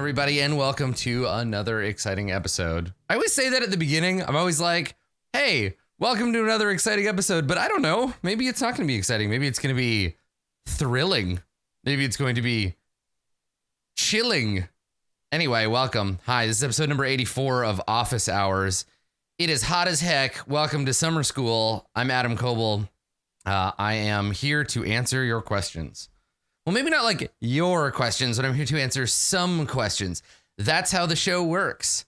everybody, and welcome to another exciting episode. I always say that at the beginning. I'm always like, hey, welcome to another exciting episode, but I don't know. Maybe it's not going to be exciting. Maybe it's going to be thrilling. Maybe it's going to be chilling. Anyway, welcome. Hi, this is episode number 84 of Office Hours. It is hot as heck. Welcome to summer school. I'm Adam Coble. I am here to answer your questions. Well, maybe not like your questions, but I'm here to answer some questions. That's how the show works.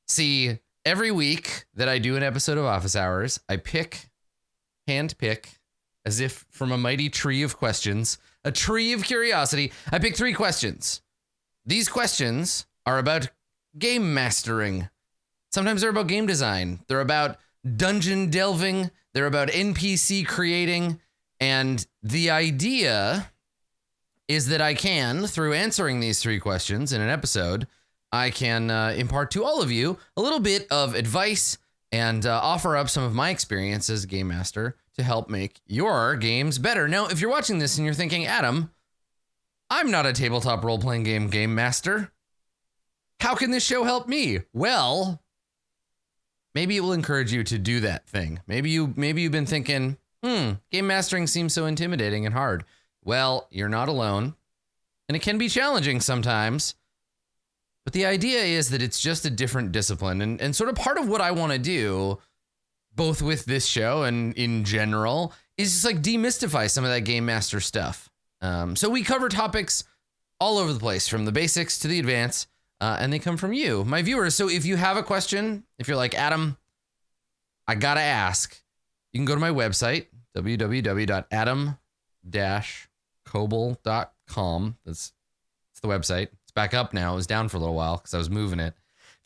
See, every week that I do an episode of Office Hours, I handpick, as if from a mighty tree of questions, a tree of curiosity, I pick 3 questions. These questions are about game mastering. Sometimes they're about game design. They're about dungeon delving. They're about NPC creating. And the idea is that I can, through answering these 3 questions in an episode, I can impart to all of you a little bit of advice and offer up some of my experience as a game master to help make your games better. Now, if you're watching this and you're thinking, Adam, I'm not a tabletop role-playing game master. How can this show help me? Well, maybe it will encourage you to do that thing. Maybe you've been thinking, game mastering seems so intimidating and hard. Well, you're not alone, and it can be challenging sometimes, but the idea is that it's just a different discipline, and sort of part of what I want to do, both with this show and in general, is just like demystify some of that game master stuff. So we cover topics all over the place, from the basics to the advanced, and they come from you, my viewers. So if you have a question, if you're like, Adam, I gotta ask, you can go to my website, www.adam-coble.com. That's the website. It's back up now. It was down for a little while because I was moving it.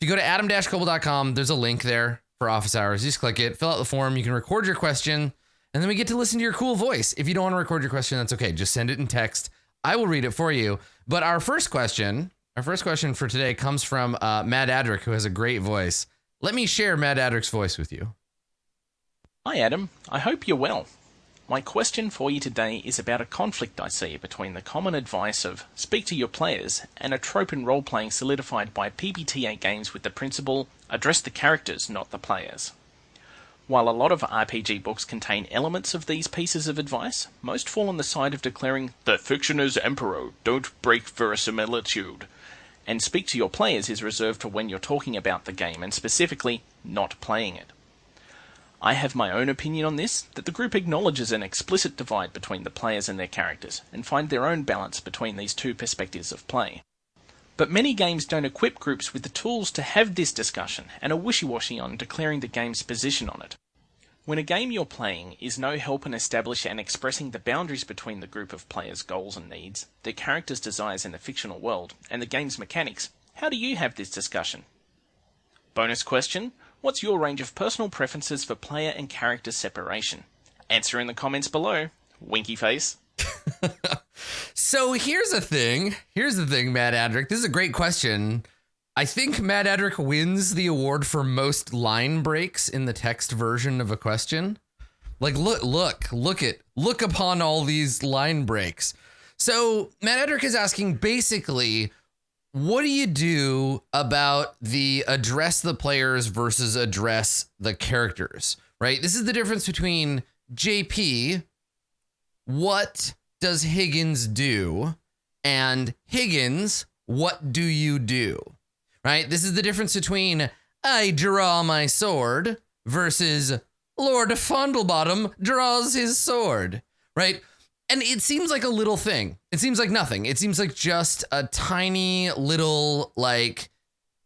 If you go to adam-coble.com, there's a link there for Office Hours. You just click it, fill out the form. You can record your question, and then we get to listen to your cool voice. If you don't want to record your question, that's okay. Just send it in text. I will read it for you. But our first question for today comes from Matt Adrick, who has a great voice. Let me share Matt Adrick's voice with you. Hi Adam, I hope you're well. My question for you today is about a conflict I see between the common advice of speak to your players and a trope in role-playing solidified by PBTA games with the principle, address the characters, not the players. While a lot of RPG books contain elements of these pieces of advice, most fall on the side of declaring, the fiction is emperor, don't break verisimilitude, and speak to your players is reserved for when you're talking about the game and specifically not playing it. I have my own opinion on this, that the group acknowledges an explicit divide between the players and their characters, and find their own balance between these two perspectives of play. But many games don't equip groups with the tools to have this discussion, and are wishy-washy on declaring the game's position on it. When a game you're playing is no help in establishing and expressing the boundaries between the group of players' goals and needs, their characters' desires in the fictional world, and the game's mechanics, how do you have this discussion? Bonus question. What's your range of personal preferences for player and character separation? Answer in the comments below. Winky face. So here's the thing, Matt Adrick. This is a great question. I think Matt Adrick wins the award for most line breaks in the text version of a question. Like, look upon all these line breaks. So Matt Adrick is asking basically, what do you do about the address the players versus address the characters, right? This is the difference between JP, what does Higgins do, and Higgins, what do you do, right? This is the difference between I draw my sword versus Lord Fondlebottom draws his sword, right? And it seems like a little thing. It seems like nothing. It seems like just a tiny little, like,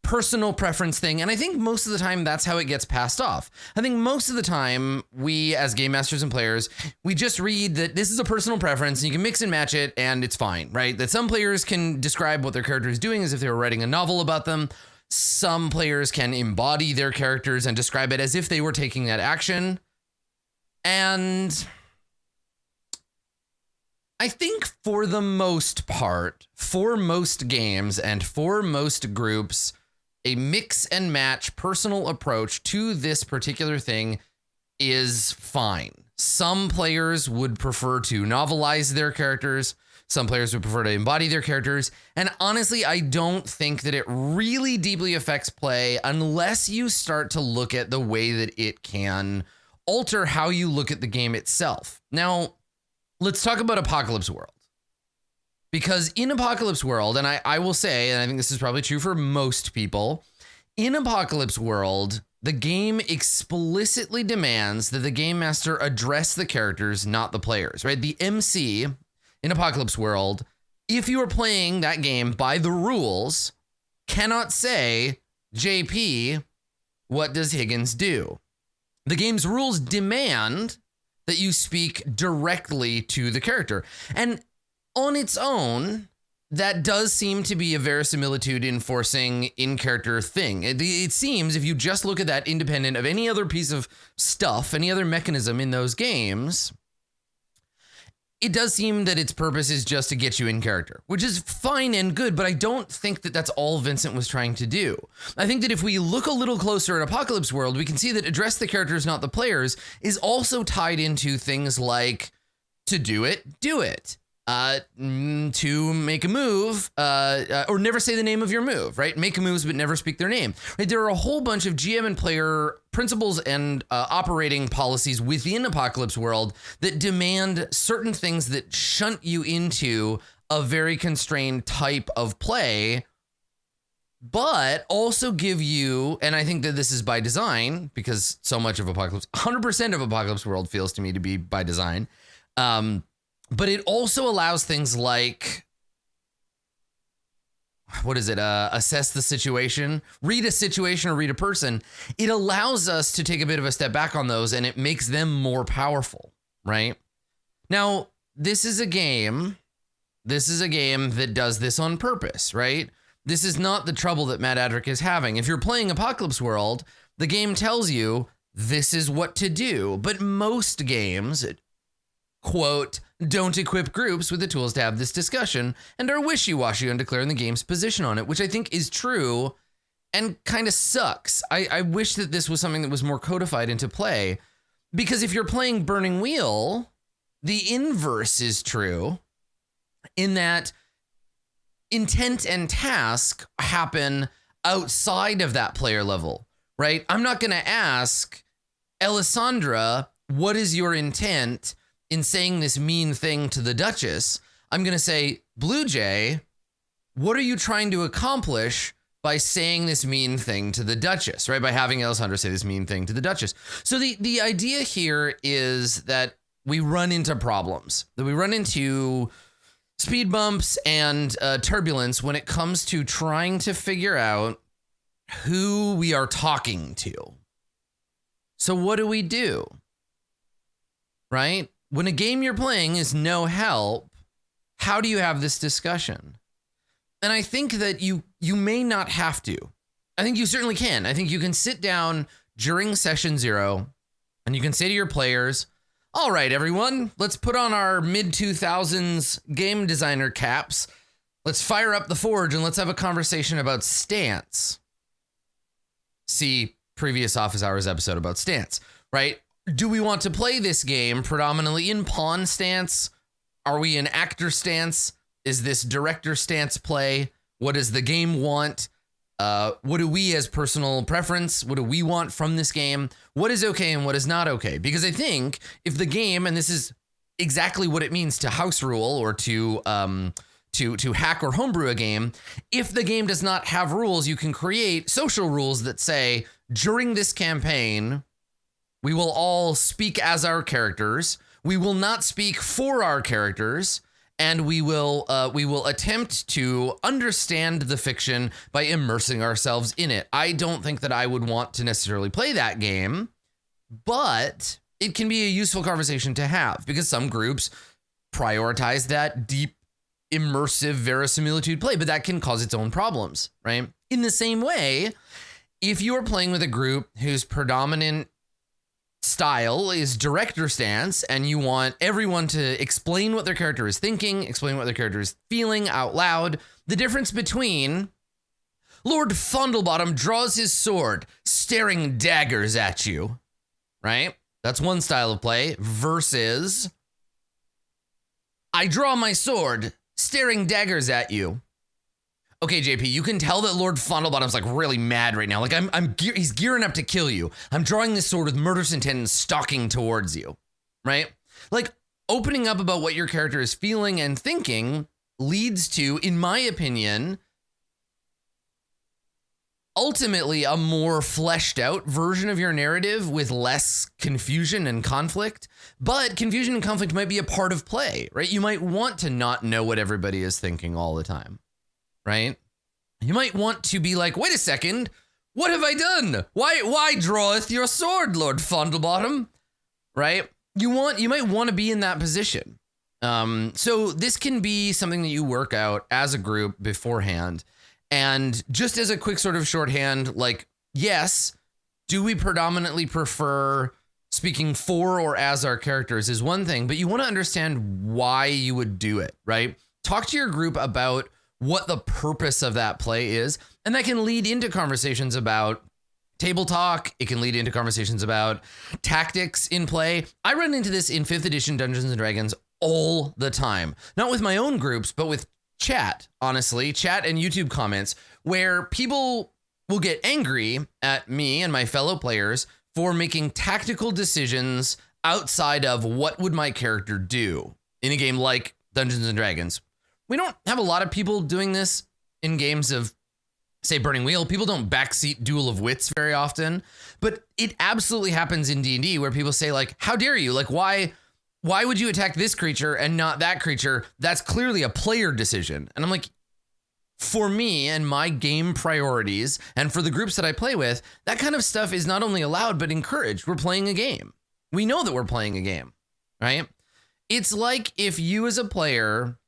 personal preference thing. And I think most of the time that's how it gets passed off. I think most of the time we, as game masters and players, we just read that this is a personal preference and you can mix and match it and it's fine, right? That some players can describe what their character is doing as if they were writing a novel about them. Some players can embody their characters and describe it as if they were taking that action. And I think for the most part, for most games and for most groups, a mix and match personal approach to this particular thing is fine. Some players would prefer to novelize their characters. Some players would prefer to embody their characters. And honestly, I don't think that it really deeply affects play unless you start to look at the way that it can alter how you look at the game itself. Now, let's talk about Apocalypse World. Because in Apocalypse World, and I will say, and I think this is probably true for most people, in Apocalypse World, the game explicitly demands that the game master address the characters, not the players, right? The MC in Apocalypse World, if you are playing that game by the rules, cannot say, JP, what does Higgins do? The game's rules demand that you speak directly to the character. And on its own, that does seem to be a verisimilitude enforcing in-character thing. It seems, if you just look at that independent of any other piece of stuff, any other mechanism in those games, it does seem that its purpose is just to get you in character, which is fine and good, but I don't think that that's all Vincent was trying to do. I think that if we look a little closer at Apocalypse World, we can see that address the characters, not the players, is also tied into things like to do it, do it. To make a move, or never say the name of your move, right? Make moves, but never speak their name, right? There are a whole bunch of GM and player principles and operating policies within Apocalypse World that demand certain things that shunt you into a very constrained type of play, but also give you, and I think that this is by design, because so much of 100% of Apocalypse World feels to me to be by design, but it also allows things like, assess the situation, read a situation, or read a person. It allows us to take a bit of a step back on those, and it makes them more powerful, right? Now, this is a game that does this on purpose, right? This is not the trouble that Matt Adrick is having. If you're playing Apocalypse World, the game tells you this is what to do, but most games, quote, don't equip groups with the tools to have this discussion and are wishy-washy on declaring the game's position on it, which I think is true and kind of sucks. I wish that this was something that was more codified into play, because if you're playing Burning Wheel, the inverse is true in that intent and task happen outside of that player level, right? I'm not going to ask Alessandra, what is your intent in saying this mean thing to the Duchess? I'm going to say, Blue Jay, what are you trying to accomplish by saying this mean thing to the Duchess, right? By having Alessandra say this mean thing to the Duchess. So the idea here is that we run into problems, that we run into speed bumps and turbulence when it comes to trying to figure out who we are talking to. So what do? Right? When a game you're playing is no help, how do you have this discussion? And I think that you may not have to. I think you certainly can. I think you can sit down during session 0 and you can say to your players, all right, everyone, let's put on our mid-2000s game designer caps. Let's fire up the Forge and let's have a conversation about stance. See previous Office Hours episode about stance, right? Do we want to play this game predominantly in pawn stance? Are we in actor stance? Is this director stance play? What does the game want? What do we as personal preference? What do we want from this game? What is okay and what is not okay? Because I think if the game, and this is exactly what it means to house rule or to hack or homebrew a game, if the game does not have rules, you can create social rules that say, during this campaign, we will all speak as our characters. We will not speak for our characters, and we will attempt to understand the fiction by immersing ourselves in it. I don't think that I would want to necessarily play that game, but it can be a useful conversation to have because some groups prioritize that deep, immersive verisimilitude play, but that can cause its own problems, right? In the same way, if you are playing with a group whose predominant style is director stance and you want everyone to explain what their character is thinking, explain what their character is feeling out loud, the difference between Lord Fondlebottom draws his sword, staring daggers at you, right? That's one style of play versus I draw my sword, staring daggers at you. Okay, JP, you can tell that Lord Fondlebottom's like really mad right now. Like he's gearing up to kill you. I'm drawing this sword with murderous intent and stalking towards you, right? Like opening up about what your character is feeling and thinking leads to, in my opinion, ultimately a more fleshed out version of your narrative with less confusion and conflict. But confusion and conflict might be a part of play, right? You might want to not know what everybody is thinking all the time, right? You might want to be like, wait a second, what have I done? Why draweth your sword, Lord Fondlebottom? Right? You might want to be in that position. So this can be something that you work out as a group beforehand. And just as a quick sort of shorthand, like, yes, do we predominantly prefer speaking for or as our characters is one thing, but you want to understand why you would do it, right? Talk to your group about what the purpose of that play is. And that can lead into conversations about table talk. It can lead into conversations about tactics in play. I run into this in 5th edition Dungeons and Dragons all the time, not with my own groups, but with chat, honestly, chat and YouTube comments, where people will get angry at me and my fellow players for making tactical decisions outside of what would my character do in a game like Dungeons and Dragons. We don't have a lot of people doing this in games of, say, Burning Wheel. People don't backseat Duel of Wits very often, but it absolutely happens in D&D where people say, like, how dare you? Like, why would you attack this creature and not that creature? That's clearly a player decision. And I'm like, for me and my game priorities, and for the groups that I play with, that kind of stuff is not only allowed, but encouraged. We're playing a game. We know that we're playing a game, right? It's like if you as a player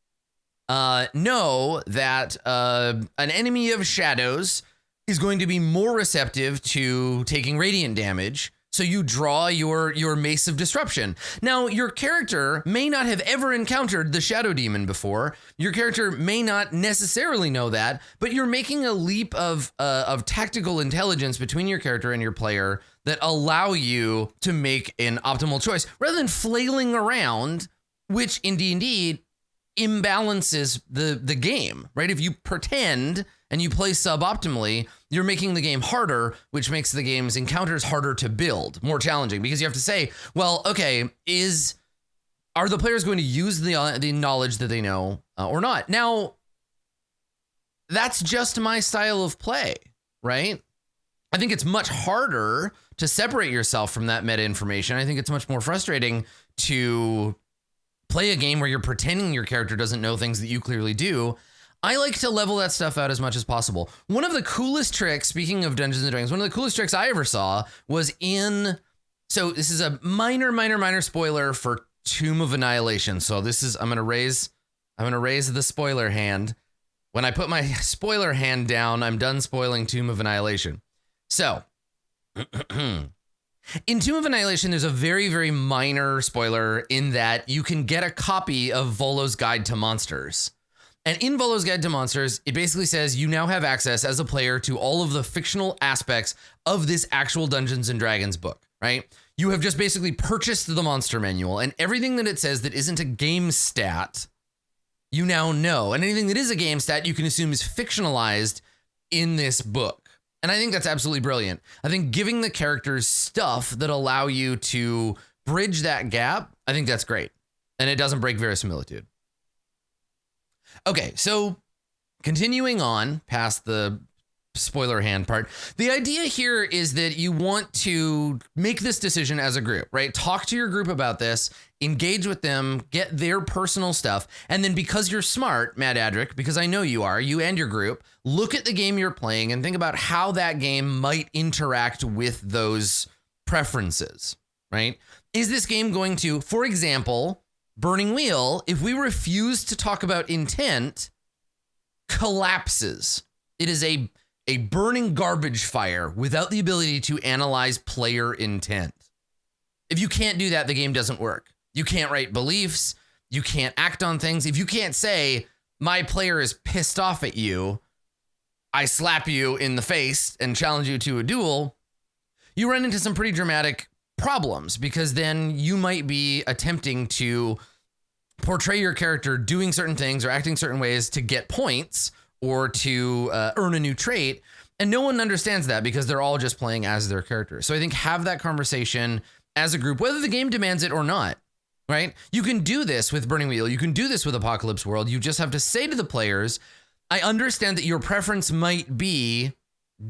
know that an enemy of shadows is going to be more receptive to taking radiant damage, so you draw your Mace of Disruption. Now, your character may not have ever encountered the Shadow Demon before. Your character may not necessarily know that, but you're making a leap of tactical intelligence between your character and your player that allow you to make an optimal choice rather than flailing around, which in D&D imbalances the game, right? If you pretend and you play suboptimally, you're making the game harder, which makes the game's encounters harder to build, more challenging, because you have to say, well, okay, are the players going to use the knowledge that they know or not? Now, that's just my style of play, right? I think it's much harder to separate yourself from that meta information. I think it's much more frustrating to play a game where you're pretending your character doesn't know things that you clearly do. I like to level that stuff out as much as possible. One of the coolest tricks, speaking of Dungeons and Dragons, one of the coolest tricks I ever saw was so this is a minor spoiler for Tomb of Annihilation. So I'm going to raise the spoiler hand. When I put my spoiler hand down, I'm done spoiling Tomb of Annihilation. So in Tomb of Annihilation, there's a very, very minor spoiler in that you can get a copy of Volo's Guide to Monsters. And in Volo's Guide to Monsters, it basically says you now have access as a player to all of the fictional aspects of this actual Dungeons and Dragons book, right? You have just basically purchased the monster manual, and everything that it says that isn't a game stat, you now know. And anything that is a game stat, you can assume is fictionalized in this book. And I think that's absolutely brilliant. I think giving the characters stuff that allow you to bridge that gap, I think that's great. And it doesn't break verisimilitude. Okay, so continuing on past the spoiler hand part, the idea here is that you want to make this decision as a group, right? Talk to your group about this, engage with them, get their personal stuff. And then because you're smart, Matt Adric, because I know you are, you and your group, look at the game you're playing and think about how that game might interact with those preferences, right? Is this game going to, for example, Burning Wheel, if we refuse to talk about intent, collapses. It is a burning garbage fire without the ability to analyze player intent. If you can't do that, the game doesn't work. You can't write beliefs. You can't act on things. If you can't say, my player is pissed off at you, I slap you in the face and challenge you to a duel, you run into some pretty dramatic problems, because then you might be attempting to portray your character doing certain things or acting certain ways to get points or to earn a new trait. And no one understands that because they're all just playing as their character. So I think have that conversation as a group, whether the game demands it or not, right? You can do this with Burning Wheel. You can do this with Apocalypse World. You just have to say to the players, I understand that your preference might be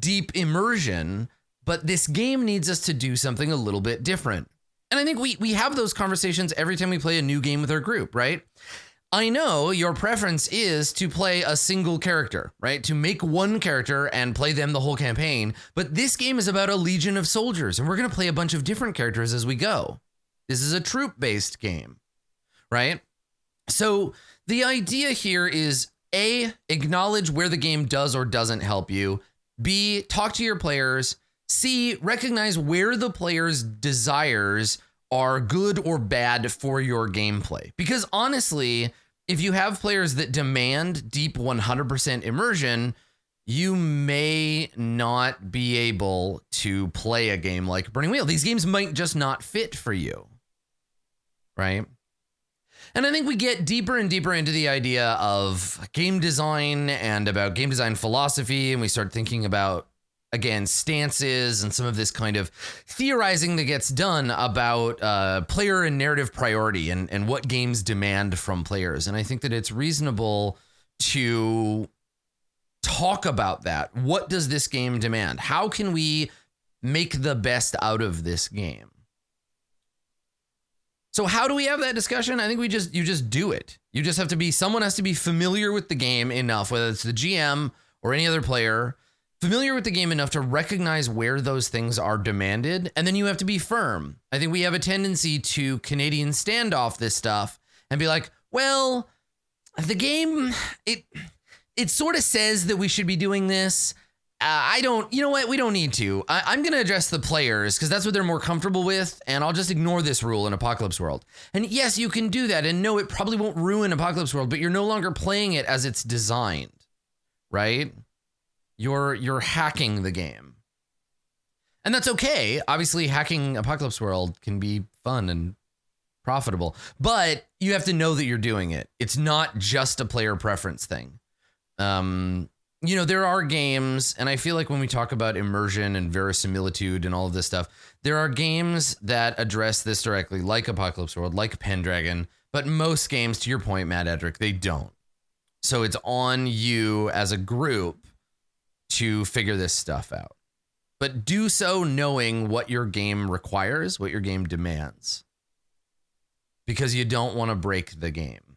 deep immersion, but this game needs us to do something a little bit different. And I think we have those conversations every time we play a new game with our group, right? I know your preference is to play a single character, right? To make one character and play them the whole campaign. But this game is about a legion of soldiers, and we're going to play a bunch of different characters as we go. This is a troop-based game, right? So the idea here is A, acknowledge where the game does or doesn't help you. B, talk to your players. C, recognize where the players' desires are good or bad for your gameplay. Because honestly, if you have players that demand deep 100% immersion, you may not be able to play a game like Burning Wheel. These games might just not fit for you, right? And I think we get deeper and deeper into the idea of game design and about game design philosophy, and we start thinking about, again, stances and some of this kind of theorizing that gets done about player and narrative priority and what games demand from players. And I think that it's reasonable to talk about that. What does this game demand? How can we make the best out of this game? So how do we have that discussion? I think you just do it. You just have to be, someone has to be familiar with the game enough, whether it's the GM or any other player, familiar with the game enough to recognize where those things are demanded. And then you have to be firm. I think we have a tendency to Canadian standoff this stuff and be like, well, the game, it sort of says that we should be doing this. You know what? We don't need to. I'm going to address the players because that's what they're more comfortable with. And I'll just ignore this rule in Apocalypse World. And yes, you can do that. And no, it probably won't ruin Apocalypse World, but you're no longer playing it as it's designed, right? You're hacking the game. And that's okay. Obviously, hacking Apocalypse World can be fun and profitable, but you have to know that you're doing it. It's not just a player preference thing. There are games, and I feel like when we talk about immersion and verisimilitude and all of this stuff, there are games that address this directly, like Apocalypse World, like Pendragon, but most games, to your point, Matt Edric, they don't. So it's on you as a group to figure this stuff out. But do so knowing what your game requires, what your game demands. Because you don't want to break the game,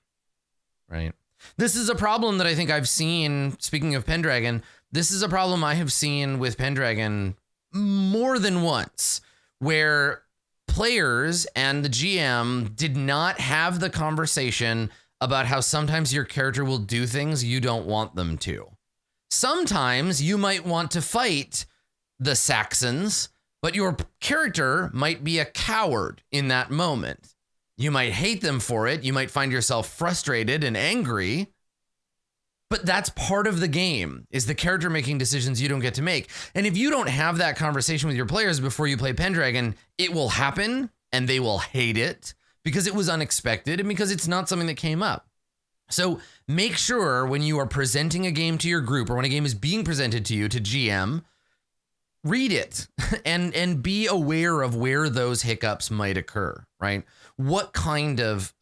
right? This is a problem that I think I've seen, speaking of Pendragon, this is a problem I have seen with Pendragon more than once, where players and the GM did not have the conversation about how sometimes your character will do things you don't want them to. Sometimes you might want to fight the Saxons, but your character might be a coward in that moment. You might hate them for it. You might find yourself frustrated and angry, but that's part of the game, is the character making decisions you don't get to make. And if you don't have that conversation with your players before you play Pendragon, it will happen and they will hate it because it was unexpected and because it's not something that came up. So make sure when you are presenting a game to your group or when a game is being presented to you to GM, read it and be aware of where those hiccups might occur, right? What kind of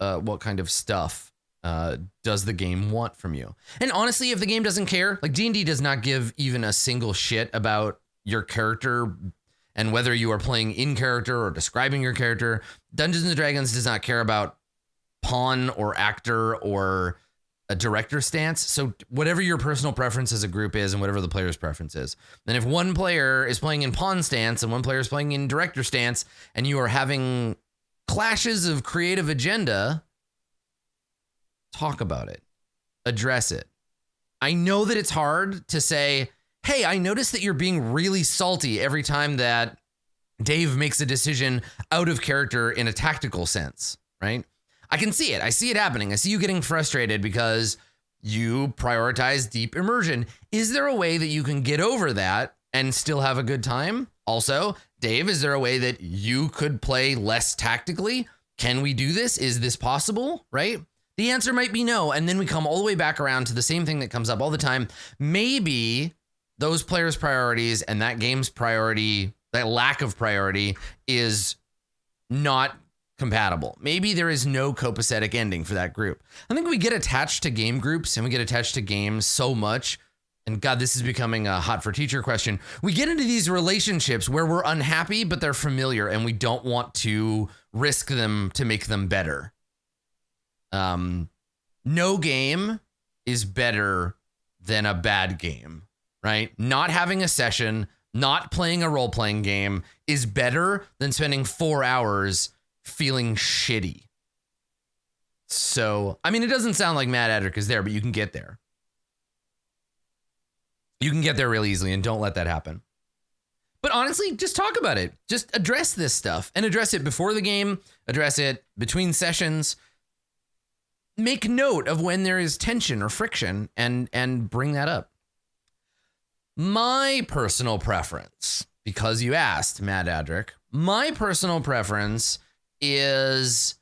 stuff does the game want from you? And honestly, if the game doesn't care, like D&D does not give even a single shit about your character and whether you are playing in character or describing your character. Dungeons and Dragons does not care about pawn or actor or a director stance. So whatever your personal preference as a group is and whatever the player's preference is. And if one player is playing in pawn stance and one player is playing in director stance and you are having clashes of creative agenda, talk about it, address it. I know that it's hard to say, hey, I noticed that you're being really salty every time that Dave makes a decision out of character in a tactical sense, right? I can see it. I see it happening. I see you getting frustrated because you prioritize deep immersion. Is there a way that you can get over that and still have a good time? Also, Dave, is there a way that you could play less tactically? Can we do this? Is this possible? Right? The answer might be no. And then we come all the way back around to the same thing that comes up all the time. Maybe those players' priorities and that game's priority, that lack of priority, is not compatible. Maybe there is no copacetic ending for that group. I think we get attached to game groups and we get attached to games so much. And God, this is becoming a hot for teacher question. We get into these relationships where we're unhappy, but they're familiar and we don't want to risk them to make them better. No game is better than a bad game, right? Not having a session, not playing a role-playing game is better than spending 4 hours feeling shitty. So, I mean, it doesn't sound like Mad Adric is there, but you can get there. You can get there really easily, and don't let that happen. But honestly, just talk about it. Just address this stuff and address it before the game, address it between sessions. Make note of when there is tension or friction and bring that up. My personal preference, because you asked, Mad Adric, my personal preference is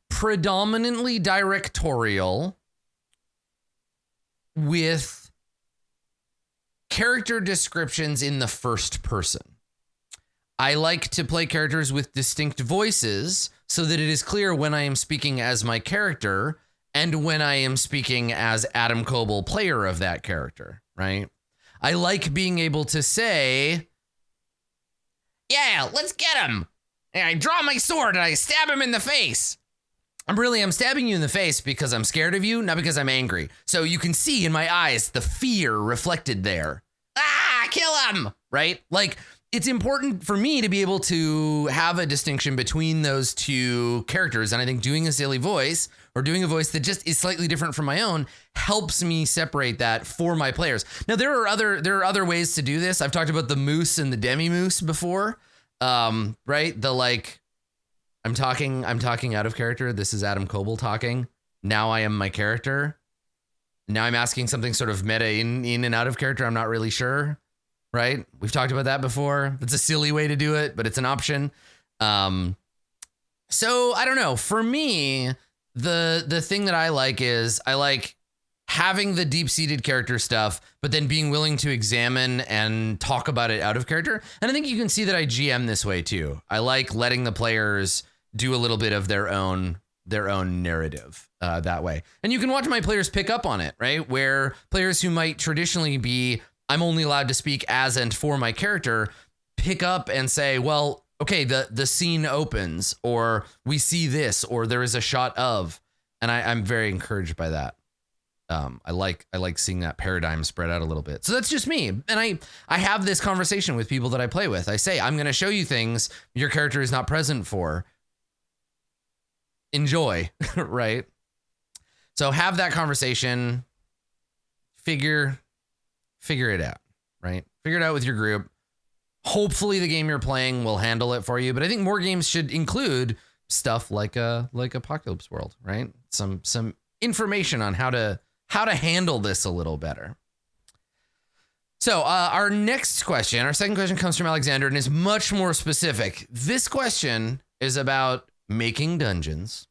predominantly directorial with character descriptions in the first person. I like to play characters with distinct voices so that it is clear when I am speaking as my character and when I am speaking as Adam Coble, player of that character, right? I like being able to say, yeah, let's get him. And I draw my sword and I stab him in the face. I'm stabbing you in the face because I'm scared of you, not because I'm angry. So you can see in my eyes the fear reflected there. Ah, kill him, right? Like, it's important for me to be able to have a distinction between those two characters. And I think doing a silly voice or doing a voice that just is slightly different from my own helps me separate that for my players. Now, there are other ways to do this. I've talked about the moose and the demi-moose before, right? The like, I'm talking out of character. This is Adam Coble talking. Now I am my character. Now I'm asking something sort of meta in and out of character. I'm not really sure, right? We've talked about that before. It's a silly way to do it, but it's an option. So I don't know. For me, the thing that I like is I like having the deep-seated character stuff, but then being willing to examine and talk about it out of character. And I think you can see that I GM this way too. I like letting the players do a little bit of their own narrative that way. And you can watch my players pick up on it, right? Where players who might traditionally be, I'm only allowed to speak as and for my character, pick up and say, well, okay, the scene opens, or we see this, or there is a shot of, and I'm very encouraged by that. I like seeing that paradigm spread out a little bit. So that's just me. And I have this conversation with people that I play with. I say, I'm going to show you things your character is not present for. Enjoy, right? So have that conversation, figure it out, right? Figure it out with your group. Hopefully the game you're playing will handle it for you, but I think more games should include stuff like Apocalypse World, right? Some information on how to handle this a little better. So our next question, our second question, comes from Alexander and is much more specific. This question is about making dungeons.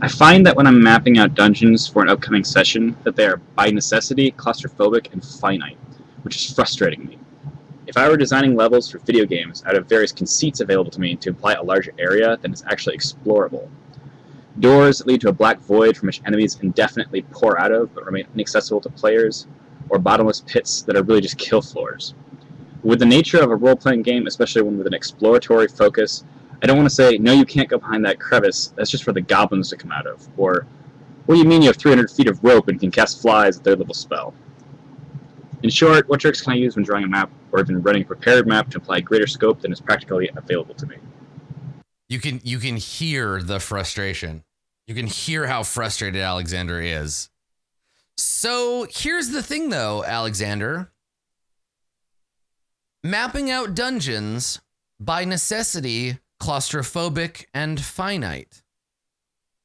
I find that when I'm mapping out dungeons for an upcoming session, that they are by necessity claustrophobic and finite, which is frustrating me. If I were designing levels for video games, I'd have various conceits available to me to imply a larger area than is actually explorable. Doors that lead to a black void from which enemies indefinitely pour out of but remain inaccessible to players, or bottomless pits that are really just kill floors. With the nature of a role-playing game, especially one with an exploratory focus, I don't want to say, no, you can't go behind that crevice, that's just for the goblins to come out of, or, what do you mean you have 300 feet of rope and can cast flies at their level spell? In short, what tricks can I use when drawing a map, or even running a prepared map to apply greater scope than is practically available to me? You can hear the frustration. You can hear how frustrated Alexander is. So here's the thing though, Alexander. Mapping out dungeons, by necessity, claustrophobic and finite.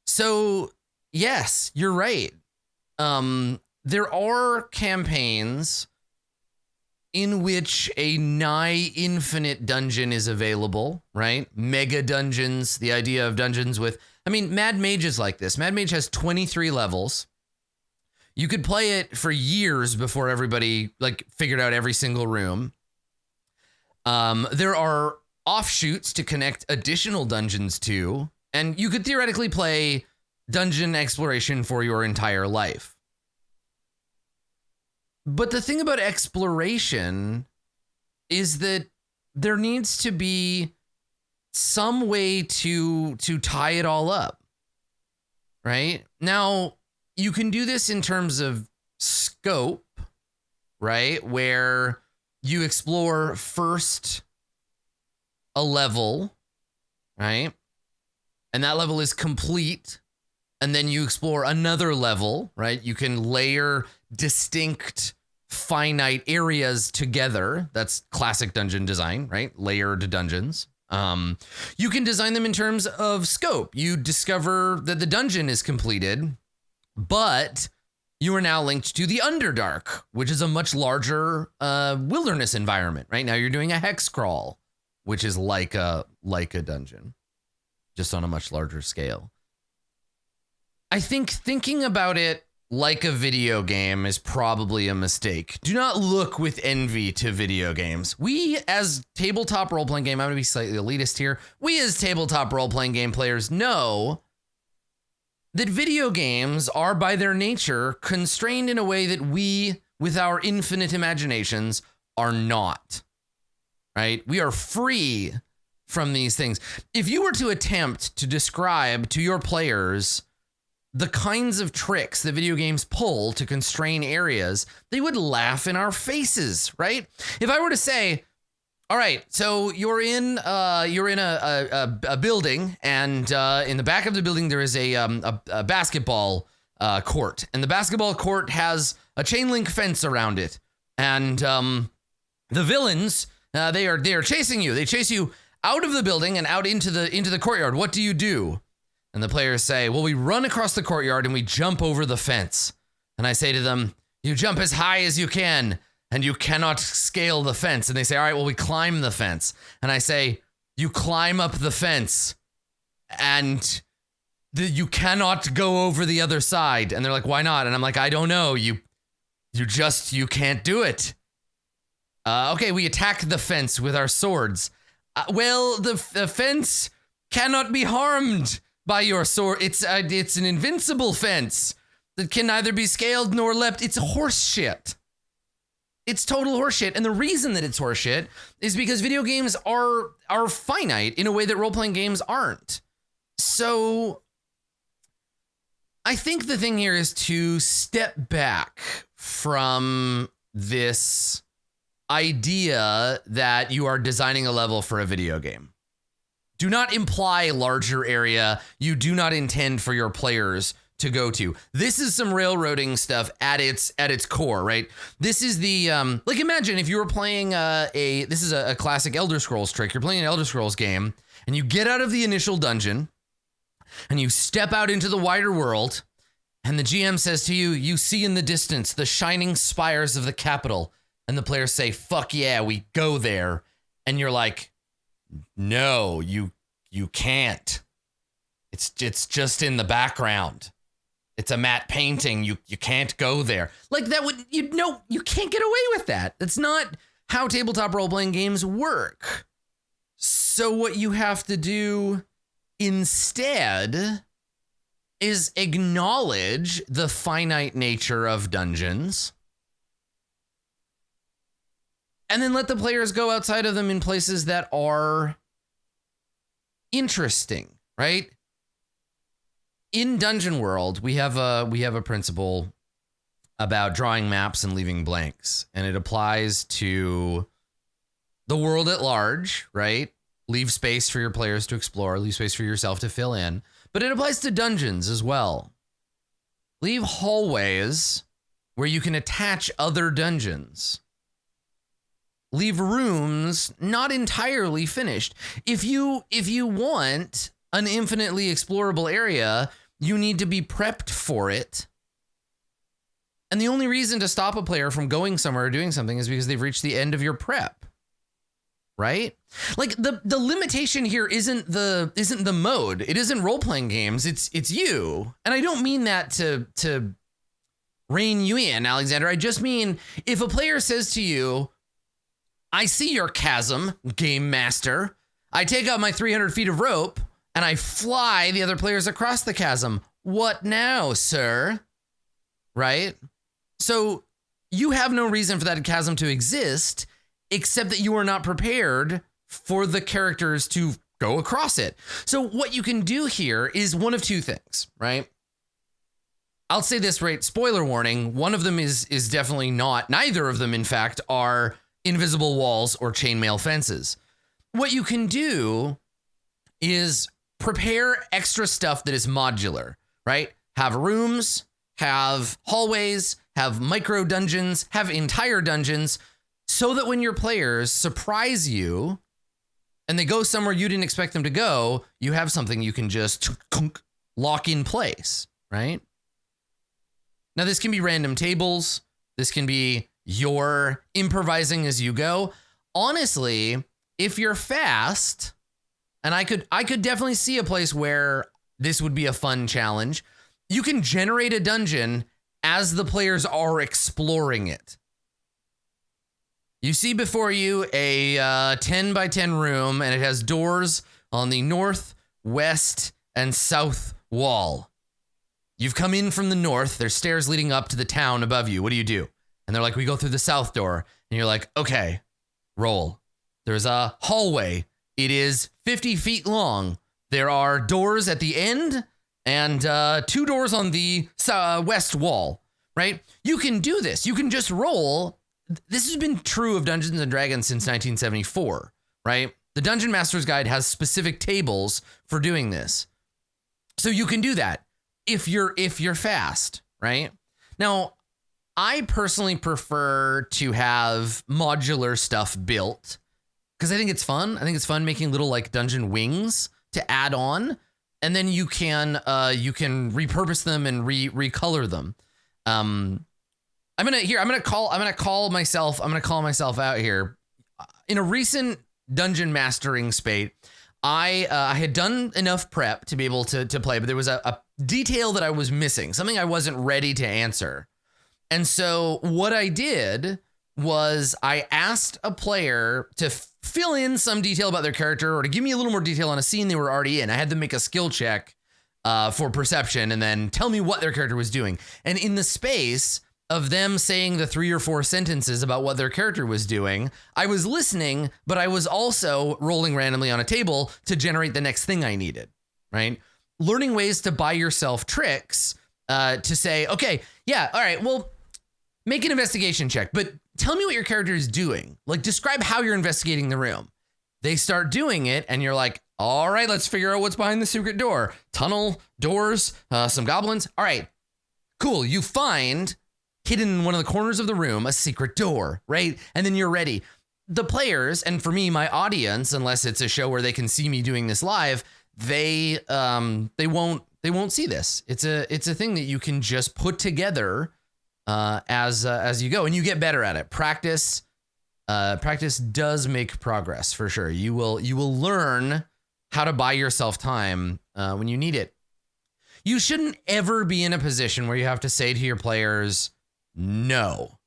So yes, you're right. There are campaigns in which a nigh infinite dungeon is available, right? Mega dungeons, the idea of dungeons with, I mean, Mad Mage is like this. Mad Mage has 23 levels. You could play it for years before everybody like figured out every single room. There are offshoots to connect additional dungeons to, and you could theoretically play dungeon exploration for your entire life. But the thing about exploration is that there needs to be some way to tie it all up, right? Now, you can do this in terms of scope, right? Where you explore first a level, right? And that level is complete. And then you explore another level, right? You can layer distinct finite areas together. That's classic dungeon design, right? Layered dungeons. You can design them in terms of scope. You discover that the dungeon is completed, but you are now linked to the Underdark, which is a much larger wilderness environment. Right now, you're doing a hex crawl, which is like a dungeon, just on a much larger scale. I think thinking about it like a video game is probably a mistake. Do not look with envy to video games. We, as tabletop role-playing game, I'm going to be slightly elitist here. We, as tabletop role-playing game players, know that video games are, by their nature, constrained in a way that we, with our infinite imaginations, are not. Right? We are free from these things. If you were to attempt to describe to your players the kinds of tricks that video games pull to constrain areas, they would laugh in our faces, right? If I were to say, all right, so you're in a building, and in the back of the building there is a basketball court, and the basketball court has a chain link fence around it, and the villains they are chasing you. They chase you out of the building and out into the courtyard. What do you do? And the players say, well, we run across the courtyard and we jump over the fence. And I say to them, you jump as high as you can, and you cannot scale the fence. And they say, all right, well, we climb the fence. And I say, you climb up the fence, and you cannot go over the other side. And they're like, why not? And I'm like, I don't know. You can't do it. Okay, we attack the fence with our swords. Well, the fence cannot be harmed by your sword. It's an invincible fence that can neither be scaled nor leapt. It's horse shit. It's total horseshit. And the reason that it's horseshit is because video games are finite in a way that role-playing games aren't. So I think the thing here is to step back from this idea that you are designing a level for a video game. Do not imply larger area you do not intend for your players to go to. This is some railroading stuff at its core, right? This is the like, imagine if you were playing this is a classic Elder Scrolls trick. You're playing an Elder Scrolls game, and you get out of the initial dungeon, and you step out into the wider world, and the GM says to you, you see in the distance the shining spires of the capital, and the players say, fuck yeah, we go there. And you're like, no, you can't. It's just in the background. It's a matte painting. You can't go there. Like, that would, you can't get away with that. That's not how tabletop role-playing games work. So what you have to do instead is acknowledge the finite nature of dungeons, and then let the players go outside of them in places that are interesting, right? In Dungeon World, we have a principle about drawing maps and leaving blanks, and it applies to the world at large, right? Leave space for your players to explore, leave space for yourself to fill in, but it applies to dungeons as well. Leave hallways where you can attach other dungeons. Leave rooms not entirely finished. If you want an infinitely explorable area, you need to be prepped for it And the only reason to stop a player from going somewhere or doing something is because they've reached the end of your prep. Right? Like the limitation here isn't the mode. It isn't role-playing games. It's you. And I don't mean that to rein you in, Alexander. I just mean if a player says to you, I see your chasm, game master. I take out my 300 feet of rope and I fly the other players across the chasm. What now, sir? Right? So you have no reason for that chasm to exist except that you are not prepared for the characters to go across it. So what you can do here is one of two things, right? I'll say this, right? Spoiler warning. One of them is definitely not. Neither of them, in fact, are invisible walls or chainmail fences. What you can do is prepare extra stuff that is modular, right? Have rooms, have hallways, have micro dungeons, have entire dungeons, so that when your players surprise you and they go somewhere you didn't expect them to go, you have something you can just lock in place, right? Now, this can be random tables. This can be your improvising as you go. Honestly, if you're fast, and I could definitely see a place where this would be a fun challenge, you can generate a dungeon as the players are exploring it. You see before you a 10 by 10 room, and it has doors on the north, west, and south wall. You've come in from the north. There's stairs leading up to the town above you. What do? And they're like, we go through the south door. And you're like, okay, roll. There's a hallway. It is 50 feet long. There are doors at the end and 2 doors on the west wall, right? You can do this. You can just roll. This has been true of Dungeons and Dragons since 1974, right? The Dungeon Master's Guide has specific tables for doing this. So you can do that if you're fast, right? Now, I personally prefer to have modular stuff built because I think it's fun. I think it's fun making little like dungeon wings to add on, and then you can repurpose them and recolor them. I'm gonna call myself out here. In a recent dungeon mastering spate, I had done enough prep to be able to play, but there was a detail that I was missing, something I wasn't ready to answer. And so what I did was I asked a player to fill in some detail about their character or to give me a little more detail on a scene they were already in. I had them make a skill check for perception and then tell me what their character was doing. And in the space of them saying the 3 or 4 sentences about what their character was doing, I was listening, but I was also rolling randomly on a table to generate the next thing I needed, right? Learning ways to buy yourself tricks to say, okay, yeah, all right, well, make an investigation check, but tell me what your character is doing. Like, describe how you're investigating the room. They start doing it, and you're like, all right, let's figure out what's behind the secret door. Tunnel, doors, some goblins. All right, cool. You find hidden in one of the corners of the room a secret door, right? And then you're ready. The players, and for me, my audience, unless it's a show where they can see me doing this live, they won't see this. It's a thing that you can just put together as you go, and you get better at it. Practice does make progress for sure. You will learn how to buy yourself time when you need it. You shouldn't ever be in a position where you have to say to your players, no,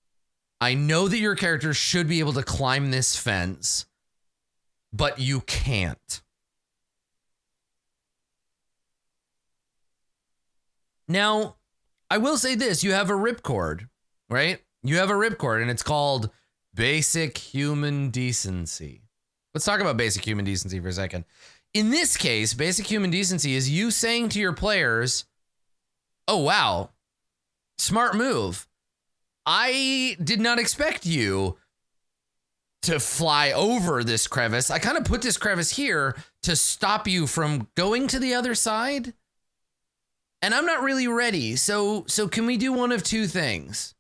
I know that your character should be able to climb this fence, but you can't. Now, I will say this, you have a ripcord, right? You have a ripcord, and it's called basic human decency. Let's talk about basic human decency for a second. In this case, basic human decency is you saying to your players, oh, wow, smart move. I did not expect you to fly over this crevice. I kind of put this crevice here to stop you from going to the other side. And I'm not really ready. So can we do one of two things?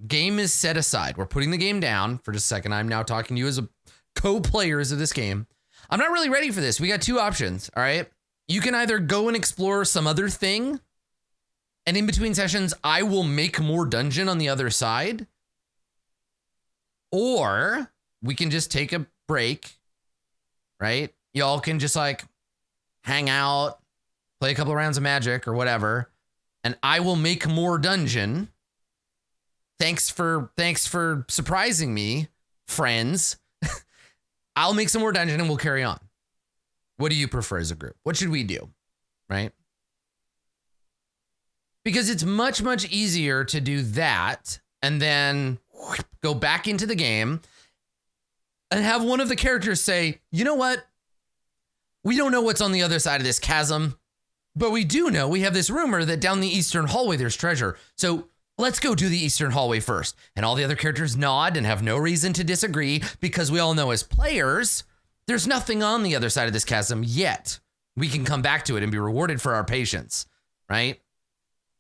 Game is set aside. We're putting the game down for just a second. I'm now talking to you as a co-players of this game. I'm not really ready for this. We got two options, all right? You can either go and explore some other thing And in between sessions, I will make more dungeon on the other side. Or we can just take a break, right? Y'all can just like hang out, play a couple of rounds of Magic or whatever, and I will make more dungeon. Thanks for surprising me, friends. I'll make some more dungeon and we'll carry on. What do you prefer as a group? What should we do? Right? Because it's much, much easier to do that and then go back into the game and have one of the characters say, you know what? We don't know what's on the other side of this chasm, but we do know we have this rumor that down the eastern hallway there's treasure. So let's go do the eastern hallway first. And all the other characters nod and have no reason to disagree because we all know as players, there's nothing on the other side of this chasm yet. We can come back to it and be rewarded for our patience, right?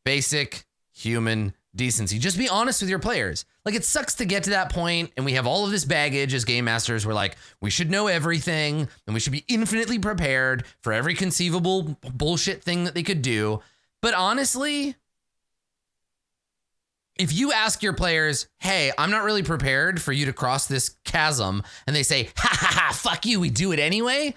Basic human decency. Just be honest with your players. Like, it sucks to get to that point and we have all of this baggage as game masters. We're like, we should know everything and we should be infinitely prepared for every conceivable bullshit thing that they could do. But honestly, if you ask your players, hey, I'm not really prepared for you to cross this chasm, and they say, ha ha ha, fuck you, we do it anyway.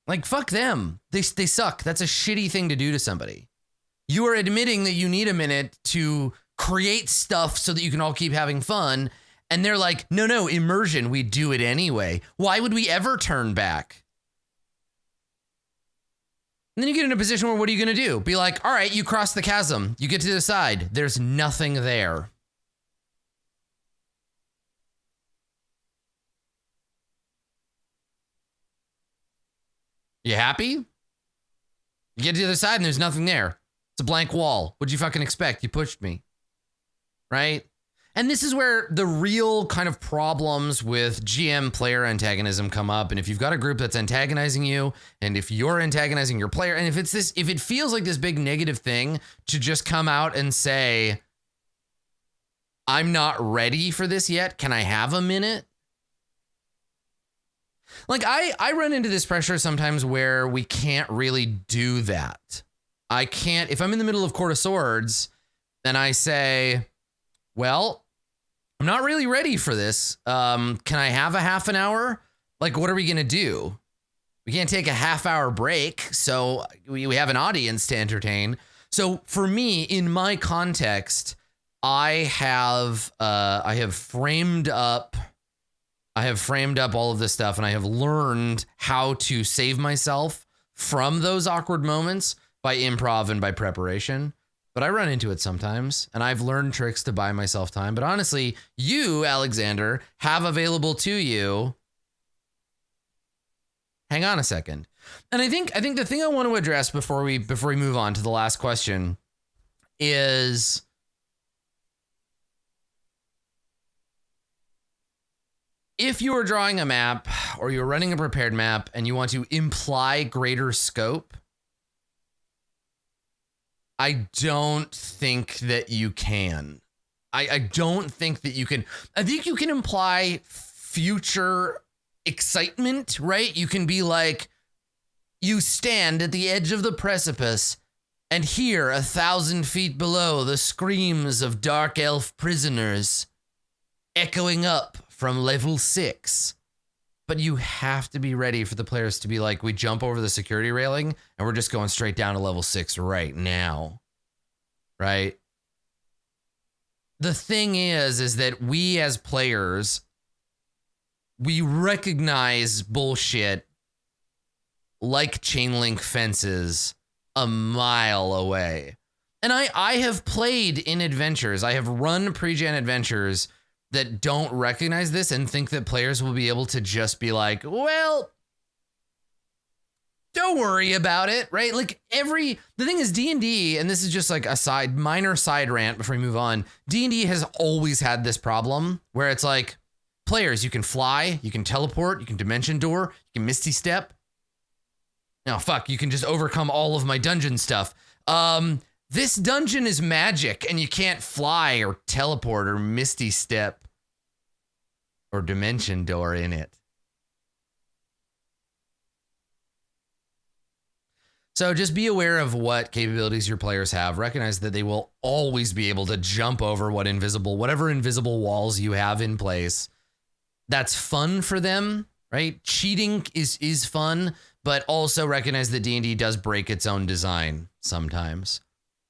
Like, fuck them. They suck. That's a shitty thing to do to somebody. You are admitting that you need a minute to create stuff so that you can all keep having fun. And they're like, no, immersion, we do it anyway. Why would we ever turn back? And then you get in a position where what are you going to do? Be like, all right, you cross the chasm. You get to the side. There's nothing there. You happy? You get to the other side and there's nothing there. It's a blank wall. What'd you fucking expect? You pushed me. Right? And this is where the real kind of problems with GM player antagonism come up. And if you've got a group that's antagonizing you, and if you're antagonizing your player, and if it feels like this big negative thing to just come out and say, I'm not ready for this yet. Can I have a minute? Like, I run into this pressure sometimes where we can't really do that. I can't, if I'm in the middle of Court of Swords and I say, well, I'm not really ready for this. Can I have a half an hour? Like, what are we going to do? We can't take a half-hour break, so we have an audience to entertain. So for me, in my context, I have framed up all of this stuff, and I have learned how to save myself from those awkward moments by improv and by preparation. But I run into it sometimes, and I've learned tricks to buy myself time. But honestly, you, Alexander, have available to you. Hang on a second. And I think the thing I want to address before we move on to the last question is if you are drawing a map or you're running a prepared map and you want to imply greater scope, I don't think that you can. I don't think that you can. I think you can imply future excitement, right? You can be like, you stand at the edge of the precipice and hear 1,000 feet below the screams of dark elf prisoners echoing up from level 6. But you have to be ready for the players to be like, we jump over the security railing and we're just going straight down to level 6 right now. Right? The thing is that we as players, we recognize bullshit like chain link fences a mile away. And I have played in adventures. I have run pre-gen adventures that don't recognize this and think that players will be able to just be like, well, don't worry about it, right? Like the thing is D&D, and this is just like a minor side rant before we move on. D&D has always had this problem where it's like, players, you can fly, you can teleport, you can dimension door, you can misty step. No, fuck, you can just overcome all of my dungeon stuff. This dungeon is magic and you can't fly or teleport or misty step or dimension door in it. So just be aware of what capabilities your players have. Recognize that they will always be able to jump over whatever invisible walls you have in place. That's fun for them, right? Cheating is fun, but also recognize that D&D does break its own design sometimes.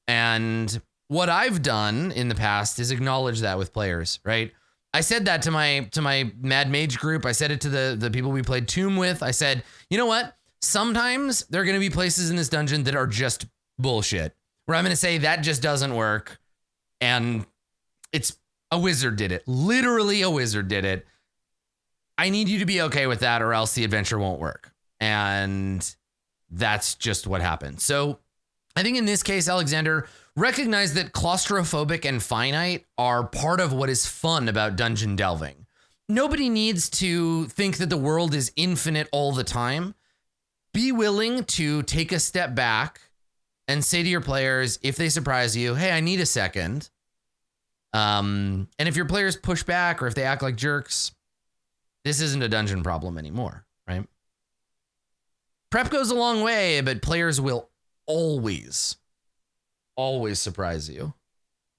And what I've done in the past is acknowledge that with players, right? I said that to my Mad Mage group. I said it to the people we played Tomb with. I said, you know what? Sometimes there are going to be places in this dungeon that are just bullshit, where I'm going to say that just doesn't work. And it's a wizard did it. Literally a wizard did it. I need you to be okay with that or else the adventure won't work. And that's just what happened. So I think in this case, Alexander, recognize that claustrophobic and finite are part of what is fun about dungeon delving. Nobody needs to think that the world is infinite all the time. Be willing to take a step back and say to your players, if they surprise you, hey, I need a second. And if your players push back or if they act like jerks, this isn't a dungeon problem anymore, right? Prep goes a long way, but players will always surprise you.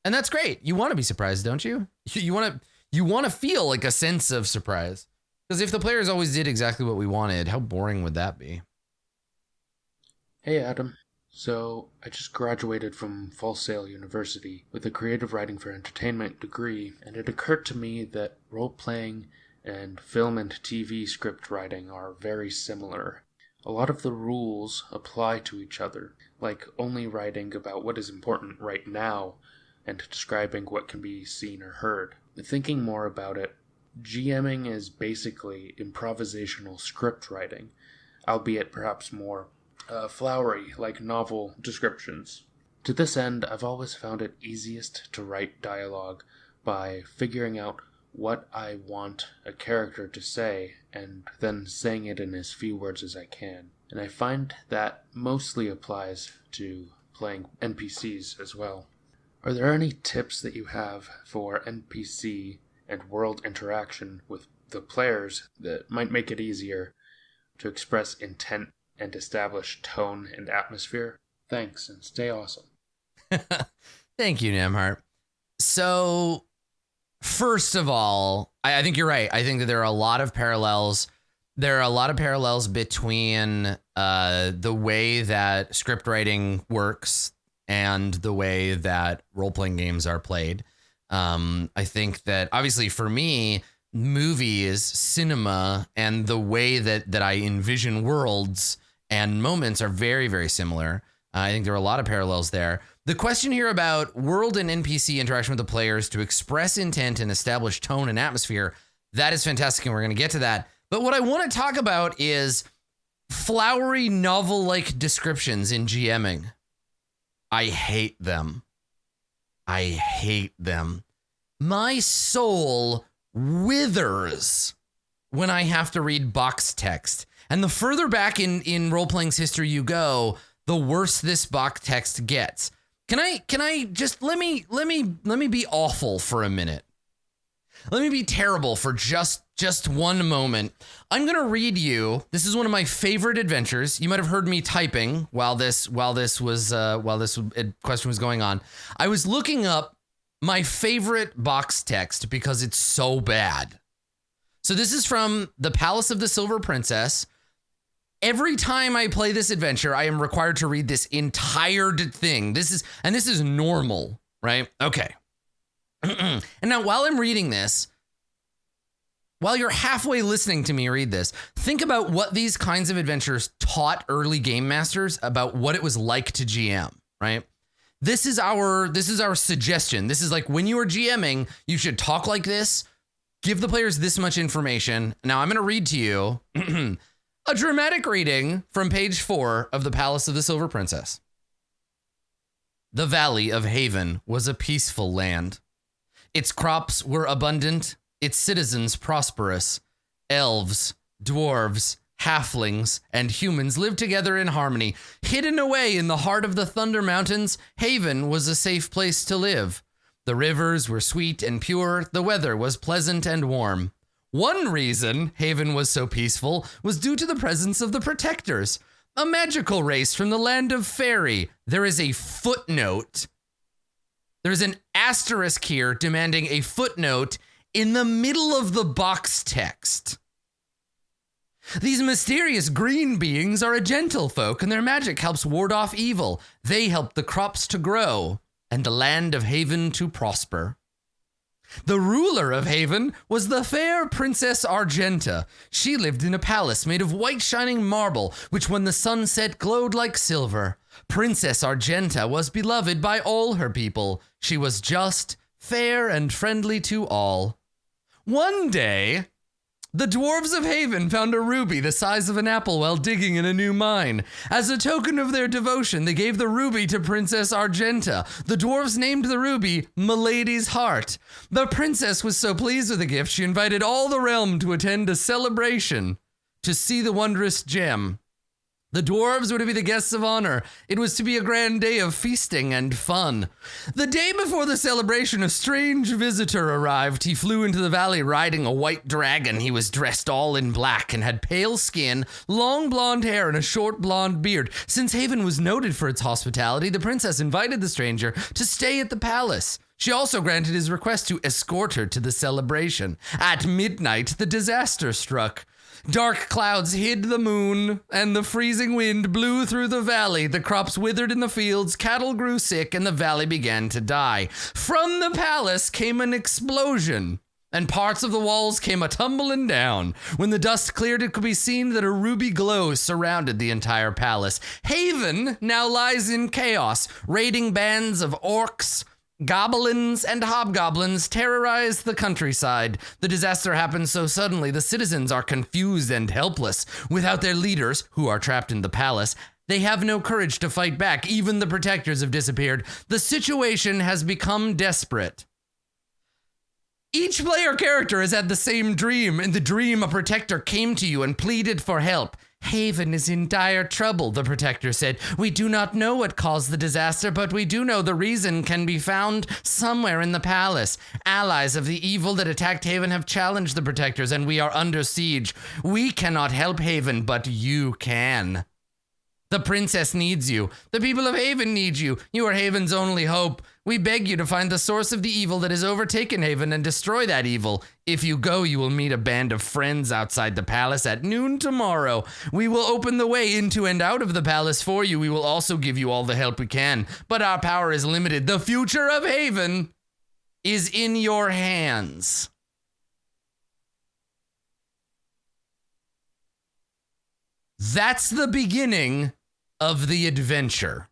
And that's great. You want to be surprised, don't you? You want to feel like a sense of surprise. Because if the players always did exactly what we wanted, how boring would that be? Hey Adam, so I just graduated from Full Sail University with a creative writing for entertainment degree, and it occurred to me that role-playing and film and TV script writing are very similar. A lot of the rules apply to each other, like only writing about what is important right now and describing what can be seen or heard. Thinking more about it, GMing is basically improvisational script writing, albeit perhaps more flowery, like novel descriptions. To this end, I've always found it easiest to write dialogue by figuring out what I want a character to say and then saying it in as few words as I can. And I find that mostly applies to playing NPCs as well. Are there any tips that you have for NPC and world interaction with the players that might make it easier to express intent and establish tone and atmosphere? Thanks, and stay awesome. Thank you, Nemhart. So, first of all, I think you're right. I think that there are a lot of parallels. There are a lot of parallels between the way that script writing works and the way that role-playing games are played. I think that obviously for me, movies, cinema, and the way that I envision worlds and moments are very, very similar. I think there are a lot of parallels there. The question here about world and NPC interaction with the players to express intent and establish tone and atmosphere, that is fantastic, and we're going to get to that. But what I want to talk about is flowery novel-like descriptions in GMing. I hate them. I hate them. My soul withers when I have to read box text. And the further back in role-playing's history you go, the worse this box text gets. Can I just let me be awful for a minute. Let me be terrible for just one moment. I'm gonna read you. This is one of my favorite adventures. You might have heard me typing while this question was going on. I was looking up my favorite box text because it's so bad. So this is from The Palace of the Silver Princess. Every time I play this adventure, I am required to read this entire thing. This is normal, right? Okay. And now while I'm reading this, while you're halfway listening to me read this, think about what these kinds of adventures taught early game masters about what it was like to GM, right? This is our suggestion. This is like when you are GMing, you should talk like this, give the players this much information. Now I'm going to read to you a dramatic reading from page 4 of The Palace of the Silver Princess. The Valley of Haven was a peaceful land. Its crops were abundant, its citizens prosperous. Elves, dwarves, halflings, and humans lived together in harmony. Hidden away in the heart of the Thunder Mountains, Haven was a safe place to live. The rivers were sweet and pure, the weather was pleasant and warm. One reason Haven was so peaceful was due to the presence of the protectors. a magical race from the land of fairy. There is a footnote. There's an asterisk here demanding a footnote in the middle of the box text. These mysterious green beings are a gentle folk, and their magic helps ward off evil. They help the crops to grow and the land of Haven to prosper. The ruler of Haven was the fair Princess Argenta. She lived in a palace made of white shining marble, which when the sun set glowed like silver. Princess Argenta was beloved by all her people. She was just, fair, and friendly to all. One day, the dwarves of Haven found a ruby the size of an apple while digging in a new mine. As a token of their devotion, they gave the ruby to Princess Argenta. The dwarves named the ruby Milady's Heart. The princess was so pleased with the gift, she invited all the realm to attend a celebration to see the wondrous gem. The dwarves were to be the guests of honor. It was to be a grand day of feasting and fun. The day before the celebration, a strange visitor arrived. He flew into the valley riding a white dragon. He was dressed all in black and had pale skin, long blonde hair, and a short blonde beard. Since Haven was noted for its hospitality, the princess invited the stranger to stay at the palace. She also granted his request to escort her to the celebration. At midnight, the disaster struck. Dark clouds hid the moon, and the freezing wind blew through the valley. The crops withered in the fields, cattle grew sick, and the valley began to die. From the palace came an explosion, and parts of the walls came a-tumbling down. When the dust cleared, it could be seen that a ruby glow surrounded the entire palace. Haven now lies in chaos. Raiding bands of orcs, goblins, and hobgoblins terrorize the countryside. The disaster happens so suddenly, the citizens are confused and helpless. Without their leaders, who are trapped in the palace, they have no courage to fight back. Even the protectors have disappeared. The situation has become desperate. Each player character has had the same dream. In the dream, a protector came to you and pleaded for help. Haven is in dire trouble, the protector said. We do not know what caused the disaster, but we do know the reason can be found somewhere in the palace. Allies of the evil that attacked Haven have challenged the protectors, and we are under siege. We cannot help Haven, but you can. The princess needs you. The people of Haven need you. You are Haven's only hope. We beg you to find the source of the evil that has overtaken Haven and destroy that evil. If you go, you will meet a band of friends outside the palace at noon tomorrow. We will open the way into and out of the palace for you. We will also give you all the help we can, but our power is limited. The future of Haven is in your hands. That's the beginning of the adventure.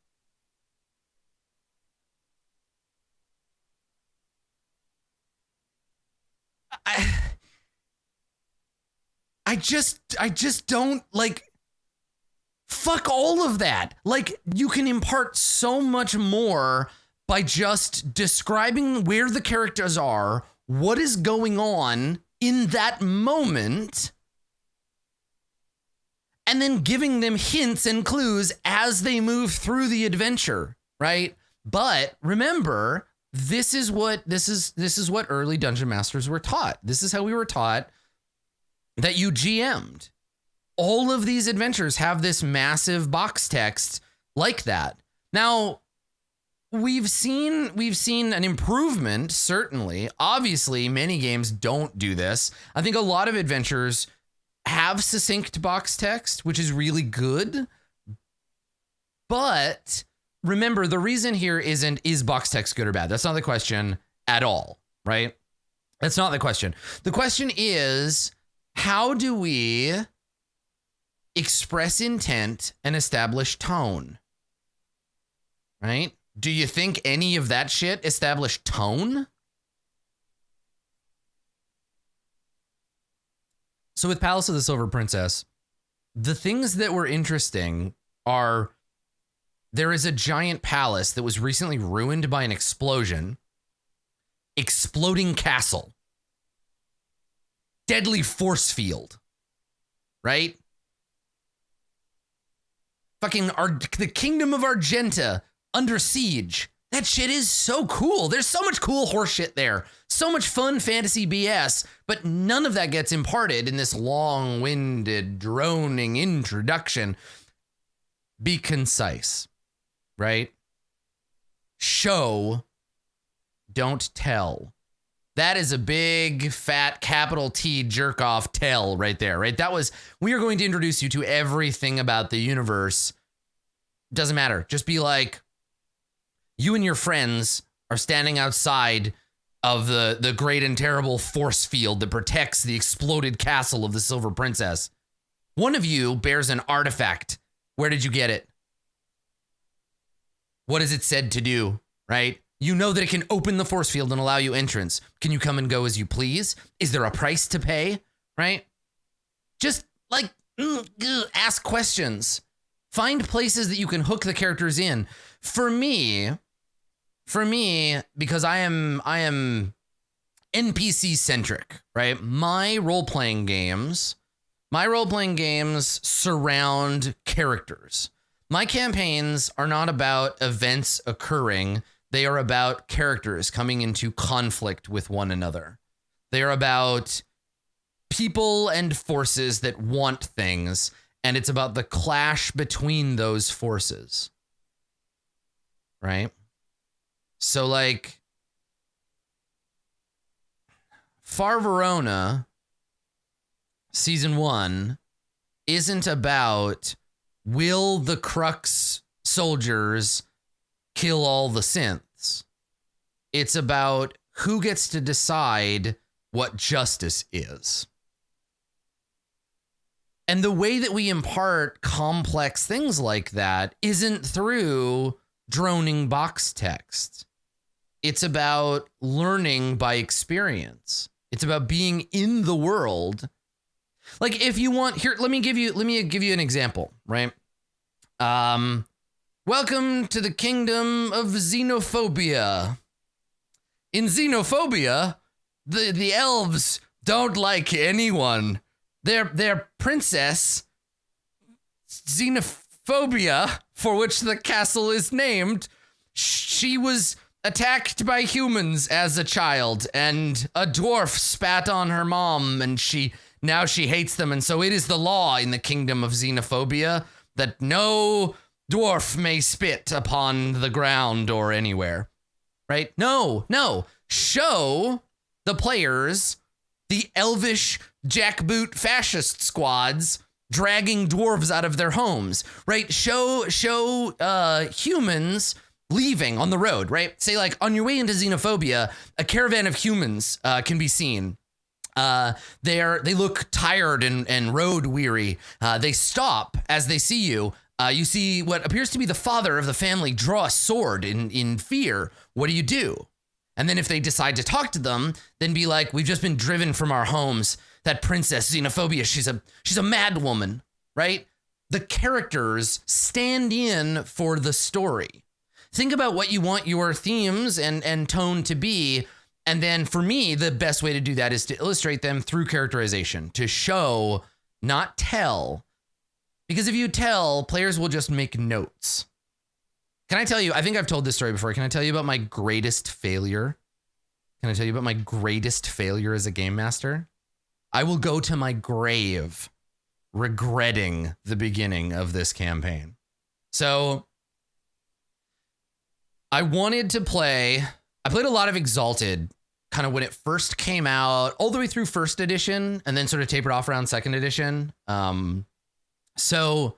I just don't like, fuck all of that. Like, you can impart so much more by just describing where the characters are, what is going on in that moment, and then giving them hints and clues as they move through the adventure, right? But remember, this is what early dungeon masters were taught. This is how we were taught that you GM'd. All of these adventures have this massive box text like that. Now, we've seen an improvement, certainly. Obviously, many games don't do this. I think a lot of adventures have succinct box text, which is really good. But remember, the reason here isn't, is box text good or bad? That's not the question at all, right? That's not the question. The question is, how do we express intent and establish tone, right? Do you think any of that shit established tone? So with Palace of the Silver Princess, the things that were interesting are, there is a giant palace that was recently ruined by an explosion, exploding castle, deadly force field, right? Fucking the kingdom of Argenta under siege. That shit is so cool. There's so much cool horse shit there. So much fun fantasy BS, but none of that gets imparted in this long-winded, droning introduction. be concise, right? Show, don't tell. That is a big, fat, capital T jerk off tell right there, right? We are going to introduce you to everything about the universe. Doesn't matter. Just be like, you and your friends are standing outside of the great and terrible force field that protects the exploded castle of the Silver Princess. One of you bears an artifact. Where did you get it? What is it said to do, right? You know that it can open the force field and allow you entrance. Can you come and go as you please? Is there a price to pay, right? Just like ask questions. Find places that you can hook the characters in. For me, because I am NPC centric, right? My role-playing games surround characters. My campaigns are not about events occurring. They are about characters coming into conflict with one another. They are about people and forces that want things, and it's about the clash between those forces. Right? So, like, Far Verona Season 1 isn't about will the Crux soldiers kill all the synths. It's about who gets to decide what justice is. And the way that we impart complex things like that isn't through droning box text. It's about learning by experience. It's about being in the world. Like, if you want, here, let me give you an example, right? Welcome to the kingdom of xenophobia. In xenophobia, the elves don't like anyone. Their princess, xenophobia, for which the castle is named, she was attacked by humans as a child, and a dwarf spat on her mom, and now she hates them, and so it is the law in the kingdom of xenophobia that no dwarf may spit upon the ground or anywhere, right? No. Show the players the elvish jackboot fascist squads dragging dwarves out of their homes, right? Show humans leaving on the road, right? Say, like, on your way into xenophobia, a caravan of humans can be seen. They look tired and road weary. They stop as they see you. You see what appears to be the father of the family draw a sword in fear. What do? And then if they decide to talk to them, then be like, we've just been driven from our homes. That princess, xenophobia, she's a mad woman, right? The characters stand in for the story. Think about what you want your themes and tone to be. And then for me, the best way to do that is to illustrate them through characterization, to show, not tell. Because if you tell, players will just make notes. Can I tell you, I think I've told this story before. Can I tell you about my greatest failure? Can I tell you about my greatest failure as a game master? I will go to my grave regretting the beginning of this campaign. So I played a lot of Exalted kind of when it first came out, all the way through first edition, and then sort of tapered off around second edition. So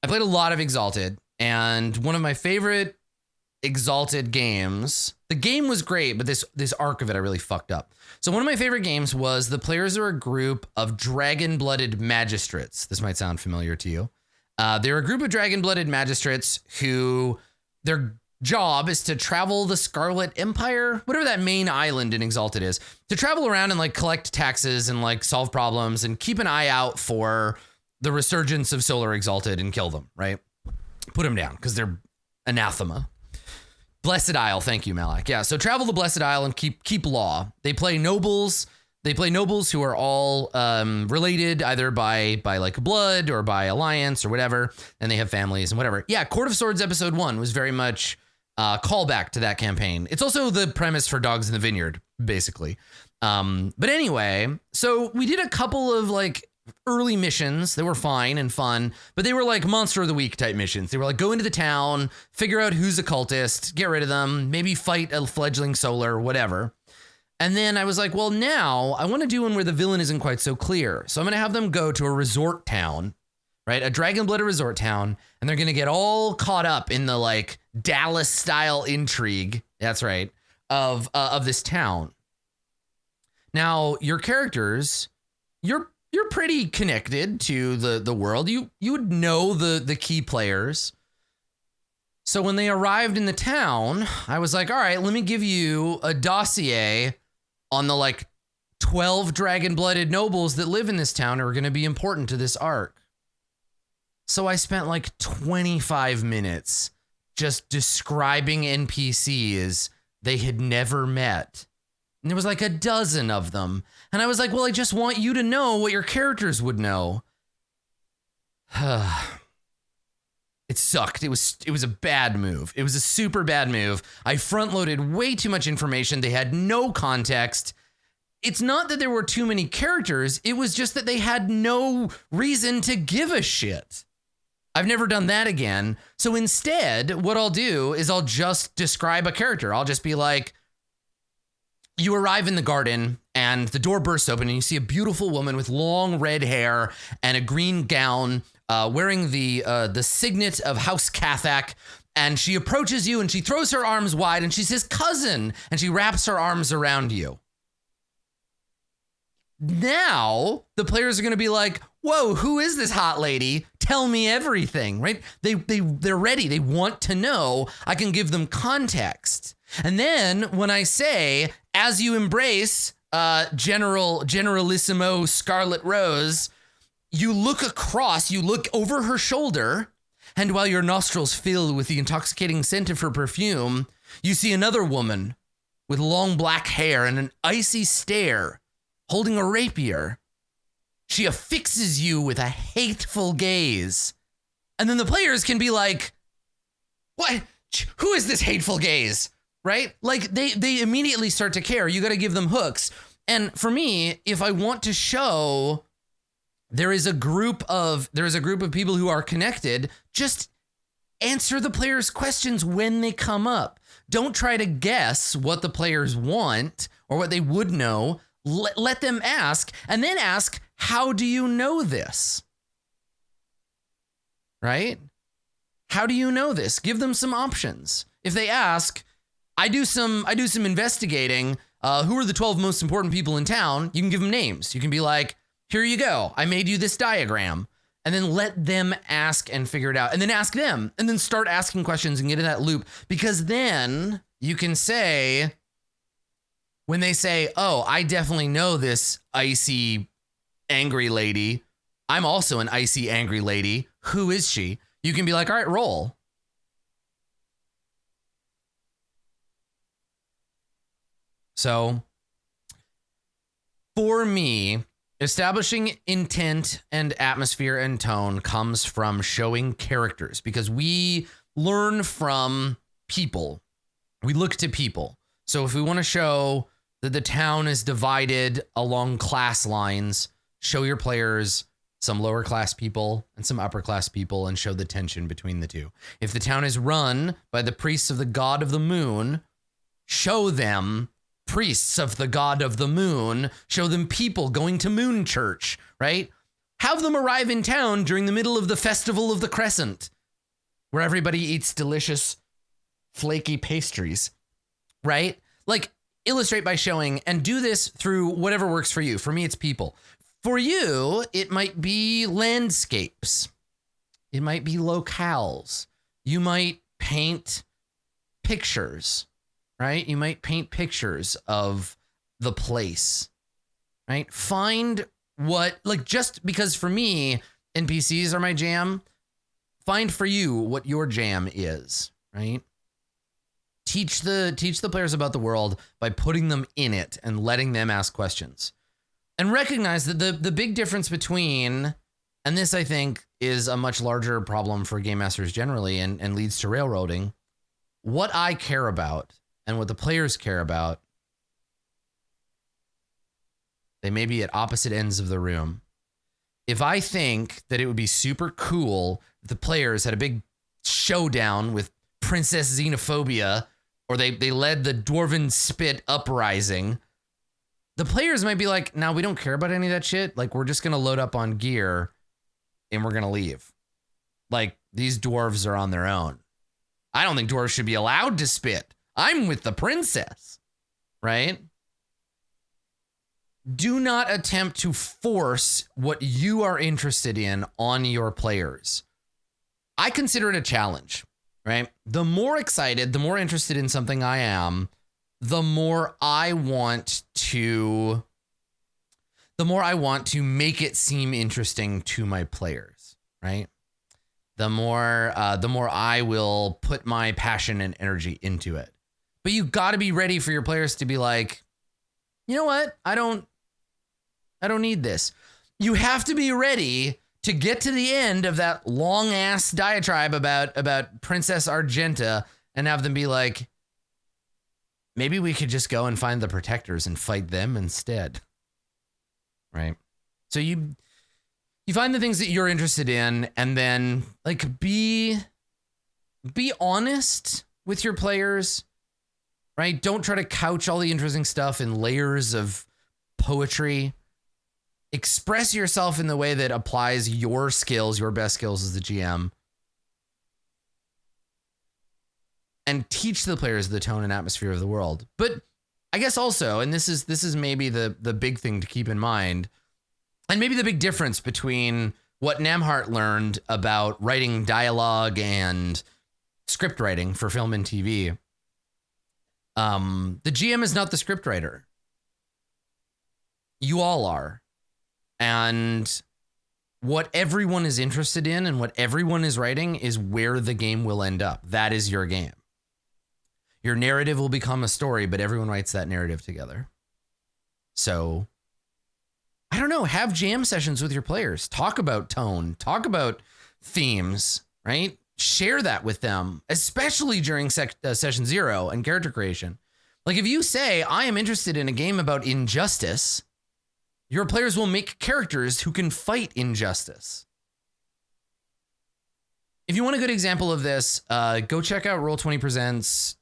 I played a lot of Exalted, and one of my favorite Exalted games, the game was great, but this arc of it I really fucked up. So one of my favorite games was the players are a group of dragon-blooded magistrates. This might sound familiar to you. They're a group of dragon-blooded magistrates who their job is to travel the Scarlet Empire, whatever that main island in Exalted is, to travel around and like collect taxes and like solve problems and keep an eye out for the resurgence of Solar Exalted and kill them, right? Put them down because they're anathema. Blessed Isle, thank you, Malak. Yeah, so travel the Blessed Isle and keep law. They play nobles. They play nobles who are all related either by like blood or by alliance or whatever, and they have families and whatever. Yeah, Court of Swords episode 1 was very much callback to that campaign. It's also the premise for Dogs in the Vineyard, basically. But anyway, so we did a couple of like early missions. They were fine and fun, but they were like monster of the week type missions. They were like, go into the town, figure out who's a cultist, get rid of them, maybe fight a fledgling solar, whatever. And then I was like, well, now I want to do one where the villain isn't quite so clear. So I'm going to have them go to a resort town, right? A dragon-blooded resort town. And they're going to get all caught up in the like Dallas style intrigue. That's right. Of this town. Now your characters, you're pretty connected to the world. You would know the key players. So when they arrived in the town, I was like, all right, let me give you a dossier on the like 12 dragon-blooded nobles that live in this town are going to be important to this arc. So I spent like 25 minutes just describing NPCs they had never met. And there was like a dozen of them. And I was like, well, I just want you to know what your characters would know. It sucked. It was a bad move. It was a super bad move. I front-loaded way too much information. They had no context. It's not that there were too many characters. It was just that they had no reason to give a shit. I've never done that again. So instead, what I'll do is I'll just describe a character. I'll just be like, you arrive in the garden and the door bursts open and you see a beautiful woman with long red hair and a green gown, wearing the signet of House Cathak, and she approaches you and she throws her arms wide and she says, cousin, and she wraps her arms around you. Now the players are going to be like, whoa, who is this hot lady? Tell me everything, right? They're ready. They want to know. I can give them context. And then when I say, as you embrace Generalissimo Scarlet Rose, you look across, you look over her shoulder, and while your nostrils fill with the intoxicating scent of her perfume, you see another woman with long black hair and an icy stare, holding a rapier. She affixes you with a hateful gaze. And then the players can be like, what? Who is this hateful gaze? Right? Like they immediately start to care. You got to give them hooks. And for me, if I want to show there is a group of people who are connected, just answer the players' questions when they come up. Don't try to guess what the players want or what they would know. Let them ask, and then ask, how do you know this? Right? How do you know this? Give them some options. If they ask, I do some investigating. Who are the 12 most important people in town? You can give them names. You can be like, here you go. I made you this diagram. And then let them ask and figure it out. And then ask them. And then start asking questions and get in that loop. Because then you can say, when they say, oh, I definitely know this icy, angry lady. I'm also an icy, angry lady. Who is she? You can be like, all right, roll. So, for me, establishing intent and atmosphere and tone comes from showing characters, because we learn from people. We look to people. So if we want to show that the town is divided along class lines, show your players some lower class people and some upper class people and show the tension between the two. If the town is run by the priests of the god of the moon, show them priests of the god of the moon, show them people going to moon church, right? Have them arrive in town during the middle of the festival of the crescent, where everybody eats delicious flaky pastries, right? Like, illustrate by showing, and do this through whatever works for you. For me, it's people. For you, it might be landscapes. It might be locales. You might paint pictures, right? You might paint pictures of the place, right? Find what, like, just because for me, NPCs are my jam, find for you what your jam is, right? Teach the players about the world by putting them in it and letting them ask questions. And recognize that the big difference between, and this I think is a much larger problem for game masters generally and leads to railroading, what I care about and what the players care about, they may be at opposite ends of the room. if I think that it would be super cool if the players had a big showdown with Princess Xenophobia, or they led the Dwarven Spit Uprising, the players might be like, no, we don't care about any of that shit. Like, we're just going to load up on gear and we're going to leave. Like, these dwarves are on their own. I don't think dwarves should be allowed to spit. I'm with the princess, right? Do not attempt to force what you are interested in on your players. I consider it a challenge, right? The more excited, the more interested in something I am, the more I want to make it seem interesting to my players, right? The more I will put my passion and energy into it. But you got to be ready for your players to be like, you know what? I don't need this. You have to be ready to get to the end of that long ass diatribe about Princess Argenta and have them be like, maybe we could just go and find the protectors and fight them instead. Right? So you find the things that you're interested in, and then like be honest with your players, right? Don't try to couch all the interesting stuff in layers of poetry. Express yourself in the way that applies your skills, your best skills as the GM. And teach the players the tone and atmosphere of the world. But I guess also, and this is maybe the big thing to keep in mind, and maybe the big difference between what Namhart learned about writing dialogue and script writing for film and TV. The GM is not the script writer. You all are. And what everyone is interested in and what everyone is writing is where the game will end up. That is your game. Your narrative will become a story, but everyone writes that narrative together. So, I don't know, have jam sessions with your players. Talk about tone. Talk about themes, right? Share that with them, especially during session 0 and character creation. Like if you say, I am interested in a game about injustice, your players will make characters who can fight injustice. If you want a good example of this, go check out Roll20 Presents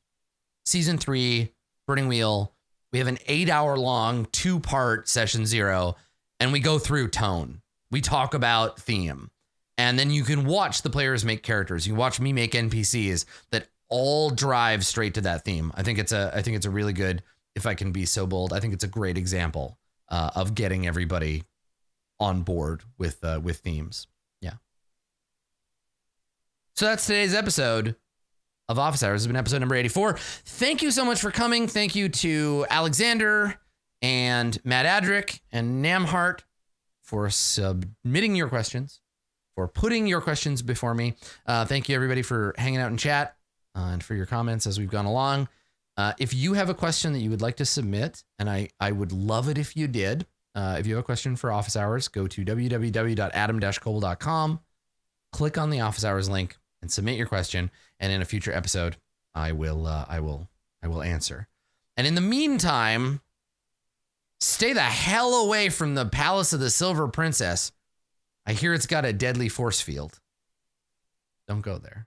Season 3, Burning Wheel. We have an 8-hour-long 2-part session 0, and we go through tone. We talk about theme. And then you can watch the players make characters. You watch me make NPCs that all drive straight to that theme. I think it's a really good, if I can be so bold, I think it's a great example of getting everybody on board with themes. Yeah. So that's today's episode of Office Hours. This has been episode number 84. Thank you so much for coming. Thank you to Alexander and Matt Adrick and Namhart for submitting your questions, for putting your questions before me. Thank you everybody for hanging out in chat and for your comments as we've gone along. If you have a question that you would like to submit, and I would love it if you did, if you have a question for Office Hours, go to www.adam-cole.com, click on the Office Hours link, and submit your question. And in a future episode, I will answer. And in the meantime, stay the hell away from the Palace of the Silver Princess. I hear it's got a deadly force field. Don't go there.